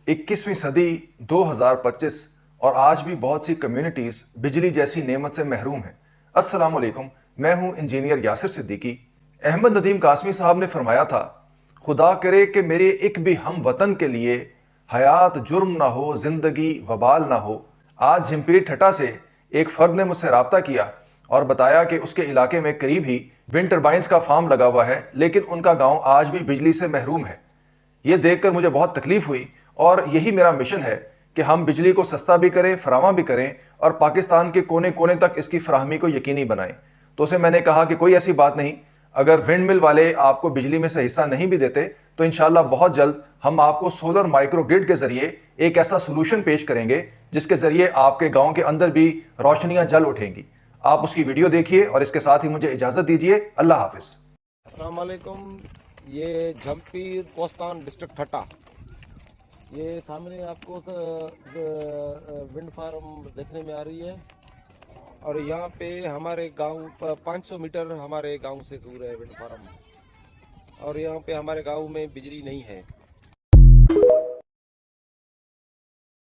21वीं सदी 2025 और आज भी बहुत सी कम्युनिटीज़ बिजली जैसी नेमत से महरूम हैं। अस्सलाम वालेकुम, मैं हूं इंजीनियर यासिर सिद्दीकी। अहमद नदीम कासमी साहब ने फरमाया था, खुदा करे कि मेरे एक भी हम वतन के लिए हयात जुर्म ना हो, ज़िंदगी वबाल ना हो। आज झिम्पीरी ठट्टा से एक फ़र्द ने मुझसे रब्ता किया और बताया कि उसके इलाके में करीब ही विंड टर्बाइंस का फार्म लगा हुआ है, लेकिन उनका गांव आज भी बिजली से महरूम है। ये देखकर मुझे बहुत तकलीफ हुई और यही मेरा मिशन है कि हम बिजली को सस्ता भी करें, फराहम भी करें और पाकिस्तान के कोने कोने तक इसकी फराहमी को यकीनी बनाएं। तो उसे मैंने कहा कि कोई ऐसी बात नहीं, अगर विंड मिल वाले आपको बिजली में से हिस्सा नहीं भी देते तो इंशाल्लाह बहुत जल्द हम आपको सोलर माइक्रो ग्रिड के जरिए एक ऐसा सोल्यूशन पेश करेंगे जिसके जरिए आपके गांव के अंदर भी रोशनियां जल उठेंगी। आप उसकी वीडियो देखिए और इसके साथ ही मुझे इजाजत दीजिए। अल्लाह हाफिज। अस्सलाम वालेकुम। ये झम्पीर कोस्तान डिस्ट्रिक्ट ठट्टा, ये सामने आपको विंड फार्म देखने में आ रही है और यहाँ पे हमारे गांव 500 मीटर हमारे गांव से दूर है विंड फार्म और यहाँ पे हमारे गांव में बिजली नहीं है।